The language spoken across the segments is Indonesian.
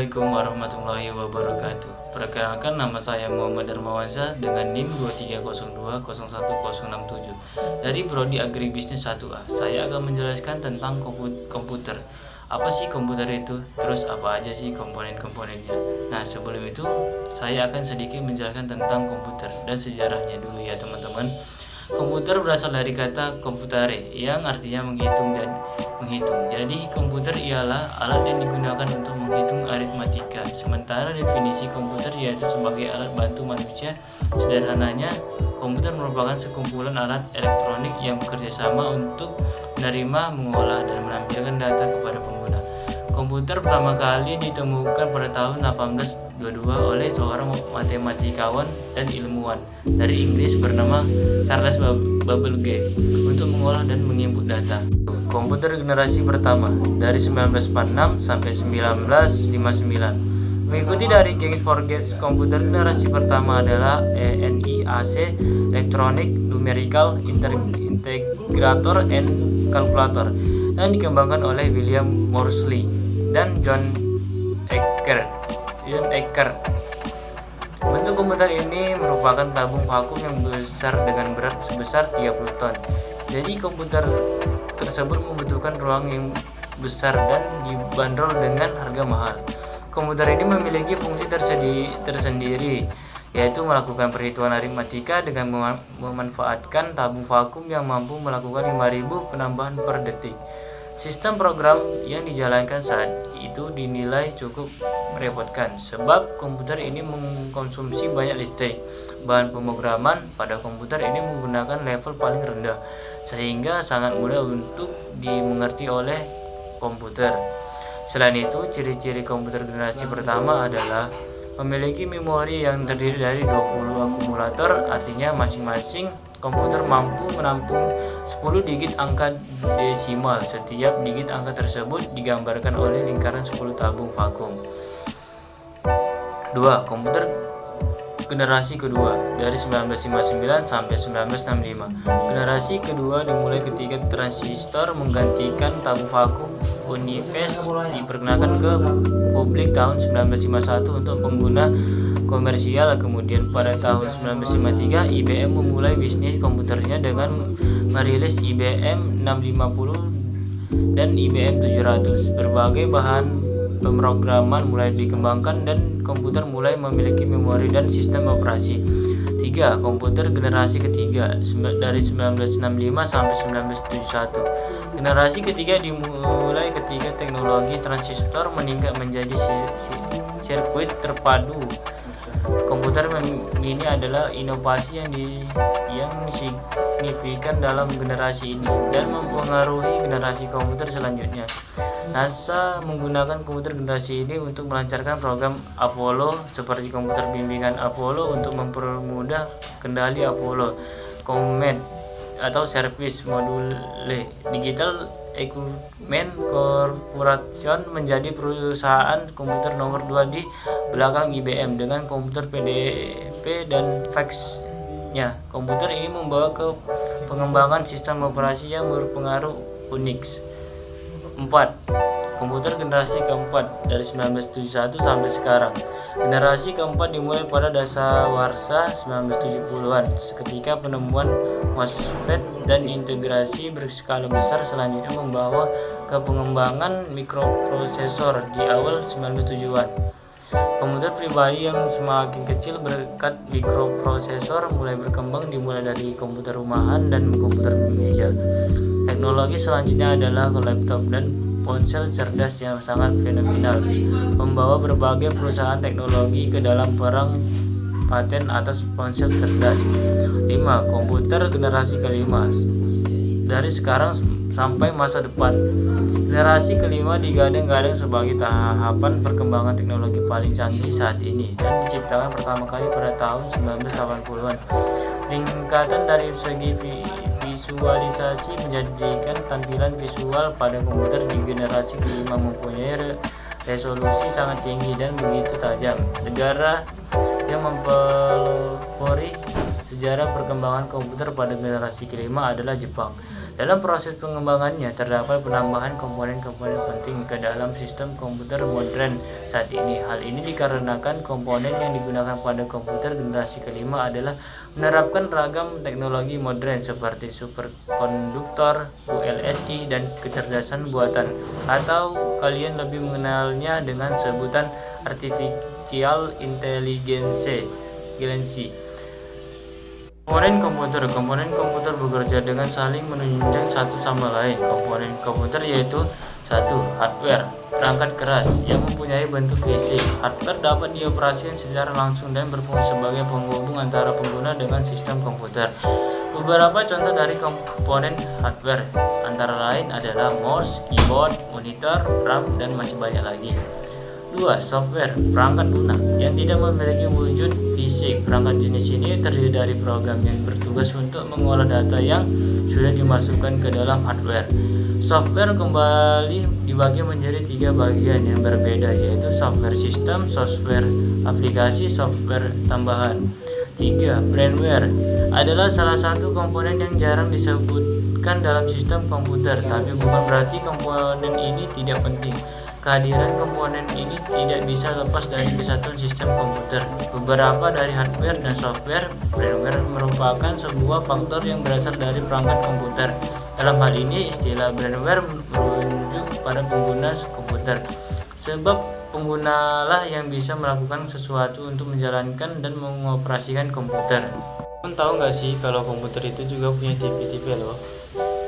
Assalamualaikum warahmatullahi wabarakatuh. Perkenalkan, nama saya Muhammad Darmawansyah dengan NIM 2302010067 dari Prodi Agribisnis 1A. Saya akan menjelaskan tentang komputer. Apa sih komputer itu? Terus apa aja sih komponen-komponennya? Nah, sebelum itu saya akan sedikit menjelaskan tentang komputer dan sejarahnya dulu ya teman-teman. Komputer berasal dari kata computare yang artinya menghitung. Jadi komputer ialah alat yang digunakan untuk menghitung aritmatika. Sementara definisi komputer yaitu sebagai alat bantu manusia. Sederhananya, komputer merupakan sekumpulan alat elektronik yang bekerja sama untuk menerima, mengolah, dan menampilkan data kepada pengguna. Komputer pertama kali ditemukan pada tahun 1822 oleh seorang matematikawan dan ilmuwan dari Inggris bernama Charles Babbage untuk mengolah dan menginput data. Komputer generasi pertama dari 1946 sampai 1959. Mengikuti dari Games for Gates, komputer generasi pertama adalah ENIAC, Electronic Numerical Integrator and Calculator, dan dikembangkan oleh William Moseley dan John Eckert. Bentuk komputer ini merupakan tabung vakum yang besar dengan berat sebesar 30 ton. Jadi komputer tersebut membutuhkan ruang yang besar dan dibanderol dengan harga mahal. Komputer ini memiliki fungsi tersendiri, yaitu melakukan perhitungan aritmatika dengan memanfaatkan tabung vakum yang mampu melakukan 5.000 penambahan per detik. Sistem program yang dijalankan saat itu dinilai cukup merepotkan sebab komputer ini mengkonsumsi banyak listrik. Bahan pemrograman pada komputer ini menggunakan level paling rendah sehingga sangat mudah untuk dimengerti oleh komputer. Selain itu, ciri-ciri komputer generasi pertama adalah memiliki memori yang terdiri dari 20 akumulator, artinya masing-masing komputer mampu menampung 10 digit angka desimal. Setiap digit angka tersebut digambarkan oleh lingkaran 10 tabung vakum. 2. Komputer generasi kedua dari 1959 sampai 1965. Generasi kedua dimulai ketika transistor menggantikan tabung vakum. Uniface diperkenalkan ke publik tahun 1951 untuk pengguna komersial. Kemudian pada tahun 1953 IBM memulai bisnis komputernya dengan merilis IBM 650 dan IBM 700. Berbagai bahan pemrograman mulai dikembangkan dan komputer mulai memiliki memori dan sistem operasi. 3. Komputer generasi ketiga dari 1965 sampai 1971. Generasi ketiga dimulai ketika teknologi transistor meningkat menjadi sirkuit terpadu. Komputer mini adalah inovasi yang signifikan dalam generasi ini dan mempengaruhi generasi komputer selanjutnya. NASA menggunakan komputer generasi ini untuk melancarkan program Apollo seperti komputer bimbingan Apollo untuk mempermudah kendali Apollo. Comet atau Service Module Digital Equipment Corporation menjadi perusahaan komputer nomor 2 di belakang IBM dengan komputer PDP dan fax-nya. Komputer ini membawa ke pengembangan sistem operasi yang berpengaruh Unix. 4. Komputer generasi keempat dari 1971 sampai sekarang. Generasi keempat dimulai pada dasawarsa 1970-an ketika penemuan MOSFET dan integrasi berskala besar selanjutnya membawa ke pengembangan mikroprosesor di awal 1970-an. Komputer pribadi yang semakin kecil berkat mikroprosesor mulai berkembang dimulai dari komputer rumahan dan komputer meja. Teknologi selanjutnya adalah laptop dan ponsel cerdas yang sangat fenomenal, membawa berbagai perusahaan teknologi ke dalam perang paten atas ponsel cerdas. 5. Komputer generasi kelima dari sekarang sampai masa depan. Generasi kelima digadang-gadang sebagai tahapan perkembangan teknologi paling canggih saat ini dan diciptakan pertama kali pada tahun 1980-an. Peningkatan dari segi visualisasi menjadikan tampilan visual pada komputer di generasi kelima mempunyai resolusi sangat tinggi dan begitu tajam. Negara yang mempelopori sejarah perkembangan komputer pada generasi kelima adalah Jepang. Dalam proses pengembangannya terdapat penambahan komponen-komponen penting ke dalam sistem komputer modern saat ini. Hal ini dikarenakan komponen yang digunakan pada komputer generasi kelima adalah menerapkan ragam teknologi modern seperti superkonduktor, ULSI, dan kecerdasan buatan, atau kalian lebih mengenalnya dengan sebutan artificial intelligence. Komponen komputer bekerja dengan saling menunjang satu sama lain. Komponen komputer yaitu: 1. Hardware, perangkat keras yang mempunyai bentuk fisik. Hardware dapat dioperasikan secara langsung dan berfungsi sebagai penghubung antara pengguna dengan sistem komputer. Beberapa contoh dari komponen hardware antara lain adalah mouse, keyboard, monitor, RAM, dan masih banyak lagi. 2. Software, perangkat lunak yang tidak memiliki wujud fisik. Perangkat jenis ini terdiri dari program yang bertugas untuk mengolah data yang sudah dimasukkan ke dalam hardware. Software kembali dibagi menjadi 3 bagian yang berbeda, yaitu software sistem, software aplikasi, software tambahan. 3. Firmware adalah salah satu komponen yang jarang disebutkan dalam sistem komputer, tapi bukan berarti komponen ini tidak penting. Kehadiran komponen ini tidak bisa lepas dari kesatuan sistem komputer. Beberapa dari hardware dan software firmware merupakan sebuah faktor yang berasal dari perangkat komputer. Dalam hal ini, istilah firmware merujuk pada pengguna komputer, sebab penggunalah yang bisa melakukan sesuatu untuk menjalankan dan mengoperasikan komputer. Kalian tahu nggak sih kalau komputer itu juga punya tipe-tipe loh.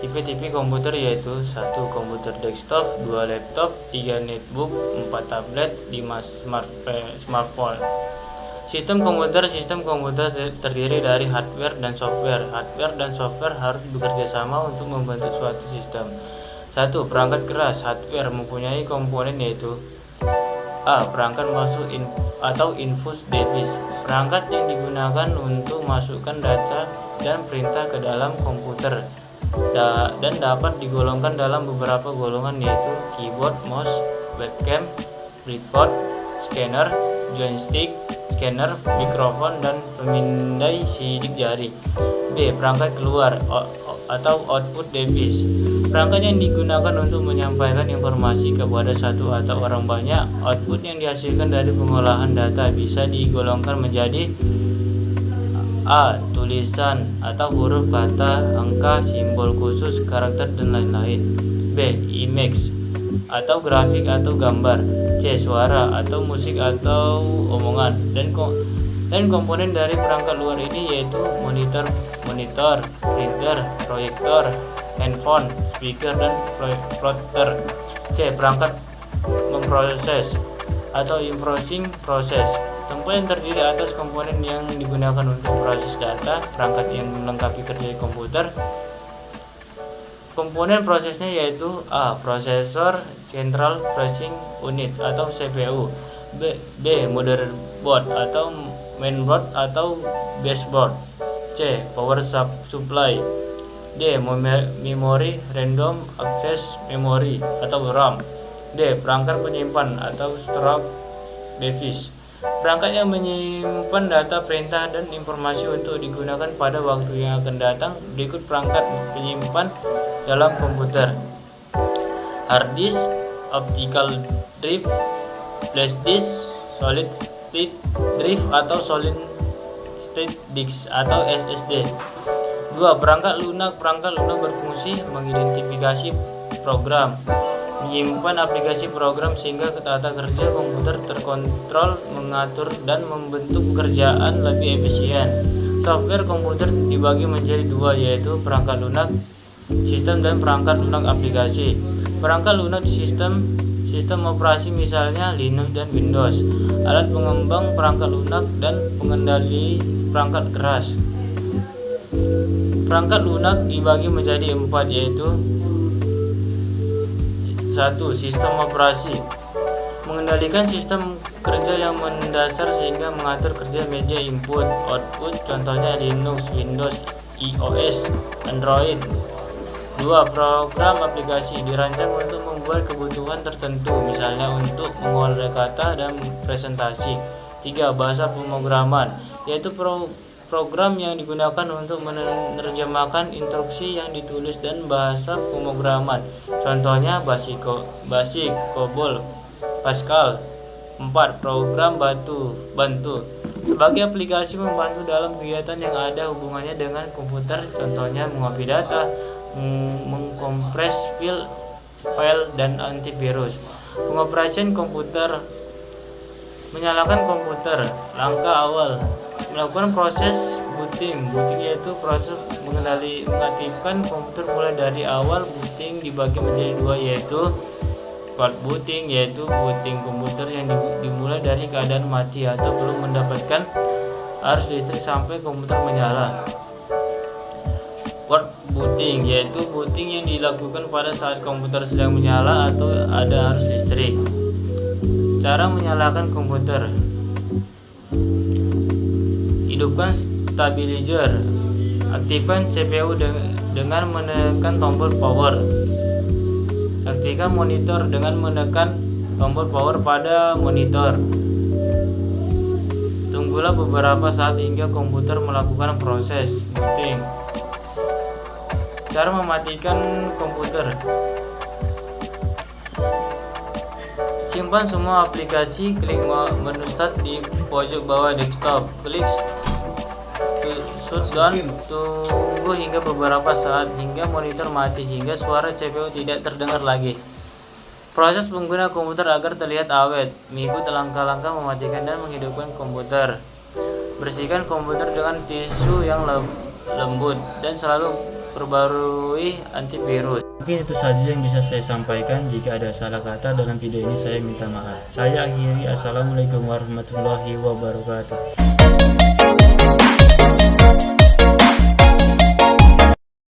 Tipe-tipe komputer yaitu: 1. Komputer desktop, 2. Laptop, 3. Netbook, 4. Tablet, 5. Smartphone. Sistem komputer terdiri dari hardware dan software. Hardware dan software harus bekerja sama untuk membentuk suatu sistem. 1. Perangkat keras. Hardware mempunyai komponen yaitu: A. Perangkat masuk atau input device, perangkat yang digunakan untuk masukkan data dan perintah ke dalam komputer, dan dapat digolongkan dalam beberapa golongan, yaitu keyboard, mouse, webcam, breadboard, scanner, joystick, scanner, mikrofon, dan pemindai sidik jari. B. Perangkat keluar atau output device, perangkat yang digunakan untuk menyampaikan informasi kepada satu atau orang banyak. Output yang dihasilkan dari pengolahan data bisa digolongkan menjadi: A. Tulisan atau huruf, kata, angka, simbol khusus, karakter, dan lain-lain. B. Image atau grafik atau gambar. C. Suara atau musik atau omongan. Dan komponen dari perangkat luar ini yaitu monitor, printer, proyektor, handphone, speaker, dan plotter. C. Perangkat memproses atau processing proses, tempat yang terdiri atas komponen yang digunakan untuk proses data. Perangkat yang melengkapi kerja komputer. Komponen prosesnya yaitu: A. Prosesor, Central Processing Unit atau CPU. B. Motherboard atau mainboard atau baseboard. C. Power supply. D. Memori random access memory atau RAM. D. Perangkat penyimpan atau storage device, perangkat yang menyimpan data, perintah, dan informasi untuk digunakan pada waktu yang akan datang. Berikut perangkat penyimpan dalam komputer: hard disk, optical drive, flash disk, solid state drive atau solid state disk atau SSD. 2. Perangkat lunak berfungsi mengidentifikasi program, menyimpan aplikasi program sehingga tata kerja komputer terkontrol, mengatur dan membentuk pekerjaan lebih efisien. Software komputer dibagi menjadi 2, yaitu perangkat lunak sistem dan perangkat lunak aplikasi. Perangkat lunak sistem operasi misalnya Linux dan Windows, alat pengembang perangkat lunak, dan pengendali perangkat keras. Perangkat lunak dibagi menjadi 4, yaitu: 1. Sistem operasi, mengendalikan sistem kerja yang mendasar sehingga mengatur kerja media input, output, contohnya Linux, Windows, iOS, Android. 2. Program aplikasi, dirancang untuk membuat kebutuhan tertentu, misalnya untuk mengolah kata dan presentasi. 3. Bahasa pemrograman, yaitu program yang digunakan untuk menerjemahkan instruksi yang ditulis dan bahasa pemrograman. Contohnya BASIC, COBOL, Pascal. 4. Program bantu. Sebagai aplikasi membantu dalam kegiatan yang ada hubungannya dengan komputer, contohnya mengopi data, mengkompres file, dan antivirus. Pengoperasian komputer. Menyalakan komputer. Langkah awal, melakukan proses booting. Booting yaitu proses mengaktifkan komputer mulai dari awal. Booting dibagi menjadi dua, yaitu cold booting, yaitu booting komputer yang dimulai dari keadaan mati atau belum mendapatkan arus listrik sampai komputer menyala. Cold booting yaitu booting yang dilakukan pada saat komputer sedang menyala atau ada arus listrik. Cara menyalakan komputer. Hidupkan stabilizer. Aktifkan CPU dengan menekan tombol power. Aktifkan monitor dengan menekan tombol power pada monitor. Tunggulah beberapa saat hingga komputer melakukan proses booting. Cara mematikan komputer. Simpan semua aplikasi, klik menu start di pojok bawah desktop, klik shutdown, tunggu hingga beberapa saat hingga monitor mati hingga suara CPU tidak terdengar lagi. Proses pengguna komputer agar terlihat awet. Mengikuti langkah-langkah mematikan dan menghidupkan komputer. Bersihkan komputer dengan tisu yang lembut dan selalu perbarui antivirus. Mungkin itu saja yang bisa saya sampaikan. Jika ada salah kata dalam video ini, saya minta maaf. Saya akhiri. Assalamualaikum warahmatullahi wabarakatuh.